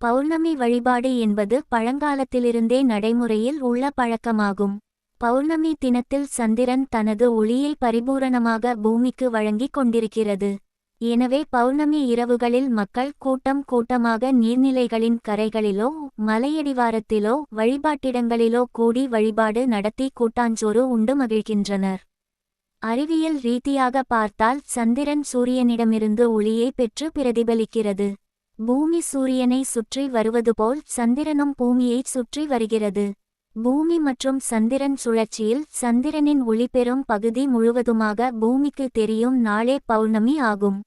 பௌர்ணமி வழிபாடு என்பது பழங்காலத்திலிருந்தே நடைமுறையில் உள்ள பழக்கமாகும். பௌர்ணமி தினத்தில் சந்திரன் தனது ஒளியை பரிபூரணமாக பூமிக்கு வழங்கிக் கொண்டிருக்கிறது. எனவே பௌர்ணமி இரவுகளில் மக்கள் கூட்டம் கூட்டமாக நீர்நிலைகளின் கரைகளிலோ மலையடிவாரத்திலோ வழிபாட்டிடங்களிலோ கூடி வழிபாடு நடத்தி கூட்டாஞ்சோறு உண்டு மகிழ்கின்றனர். அறிவியல் ரீதியாக பார்த்தால் சந்திரன் சூரியனிடமிருந்து ஒளியை பெற்று பிரதிபலிக்கிறது. பூமி சூரியனை சுற்றி வருவதுபோல் சந்திரனும் பூமியை சுற்றி வருகிறது. பூமி மற்றும் சந்திரன் சுழற்சியில் சந்திரனின் ஒளி பெறும் பகுதி முழுவதுமாக பூமிக்கு தெரியும் நாளே பௌர்ணமி ஆகும்.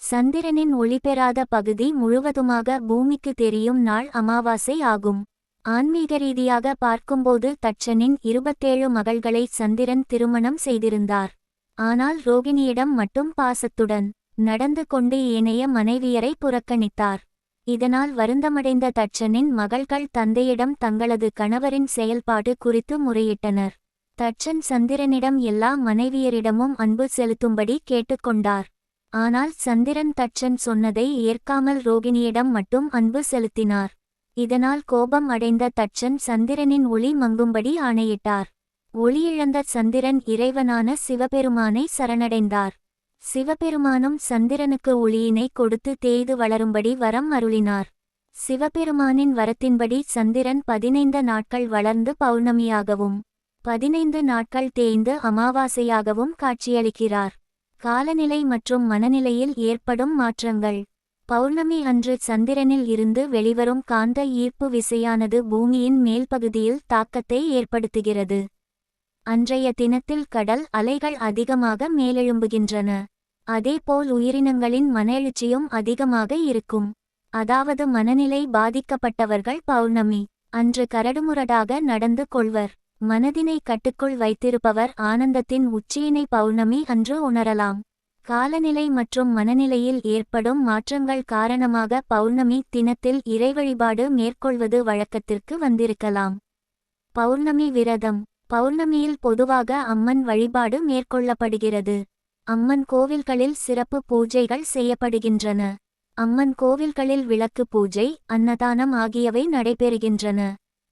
சந்திரனின் ஒளிபெறாத பகுதி முழுவதுமாக பூமிக்கு தெரியும் நாள் அமாவாசை ஆகும். ஆன்மீக ரீதியாக பார்க்கும்போது தட்சனின் 27 மகள்களை சந்திரன் திருமணம் செய்திருந்தார். ஆனால் ரோகிணியிடம் மட்டும் பாசத்துடன் நடந்து கொண்டு ஏனைய மனைவியரை புறக்கணித்தார். இதனால் வருந்தமடைந்த தட்சனின் மகள்கள் தந்தையிடம் தங்களது கணவரின் செயல்பாடு குறித்து முறையிட்டனர். தட்சன் சந்திரனிடம் எல்லா மனைவியரிடமும் அன்பு செலுத்தும்படி கேட்டுக்கொண்டார். ஆனால் சந்திரன் தட்சன் சொன்னதை ஏற்காமல் ரோகிணியிடம் மட்டும் அன்பு செலுத்தினார். இதனால் கோபம் அடைந்த தட்சன் சந்திரனின் ஒளி மங்கும்படி ஆணையிட்டார். ஒளியிழந்த சந்திரன் இறைவனான சிவபெருமானை சரணடைந்தார். சிவபெருமானும் சந்திரனுக்கு ஒளியினை கொடுத்து தேய்து வளரும்படி வரம் அருளினார். சிவபெருமானின் வரத்தின்படி சந்திரன் 15 நாட்கள் வளர்ந்து பௌர்ணமியாகவும் 15 நாட்கள் தேய்ந்து அமாவாசையாகவும் காட்சியளிக்கிறார். காலநிலை மற்றும் மனநிலையில் ஏற்படும் மாற்றங்கள். பௌர்ணமி அன்று சந்திரனில் இருந்து வெளிவரும் காந்த ஈர்ப்பு விசையானது பூமியின் மேல்பகுதியில் தாக்கத்தை ஏற்படுத்துகிறது. அன்றைய தினத்தில் கடல் அலைகள் அதிகமாக மேலெழும்புகின்றன. அதேபோல் உயிரினங்களின் மன எழுச்சியும் அதிகமாக இருக்கும். அதாவது மனநிலை பாதிக்கப்பட்டவர்கள் பௌர்ணமி அன்று கரடுமுரடாக நடந்து கொள்வர். மனதினை கட்டுக்குள் வைத்திருப்பவர் ஆனந்தத்தின் உச்சியினை பௌர்ணமி அன்று உணரலாம். காலநிலை மற்றும் மனநிலையில் ஏற்படும் மாற்றங்கள் காரணமாக பௌர்ணமி தினத்தில் இறைவழிபாடு மேற்கொள்வது வழக்கத்திற்கு வந்திருக்கலாம். பௌர்ணமி விரதம். பௌர்ணமியில் பொதுவாக அம்மன் வழிபாடு மேற்கொள்ளப்படுகிறது. அம்மன் கோவில்களில் சிறப்பு பூஜைகள் செய்யப்படுகின்றன. அம்மன் கோவில்களில் விளக்கு பூஜை, அன்னதானம் ஆகியவை நடைபெறுகின்றன.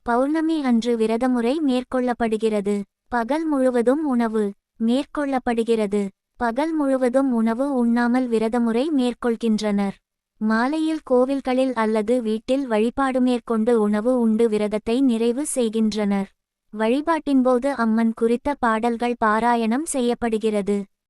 பௌர்ணமி அன்று விரதமுறை மேற்கொள்ளப்படுகிறது. பகல் முழுவதும் உணவு மேற்கொள்ளப்படுகிறது. பகல் முழுவதும் உணவு உண்ணாமல் விரதமுறை மேற்கொள்கின்றனர். மாலையில் கோவில்களில் அல்லது வீட்டில் வழிபாடு மேற்கொண்டு உணவு உண்டு விரதத்தை நிறைவு செய்கின்றனர். வழிபாட்டின்போது அம்மன் குறித்த பாடல்கள் பாராயணம் செய்யப்படுகிறது.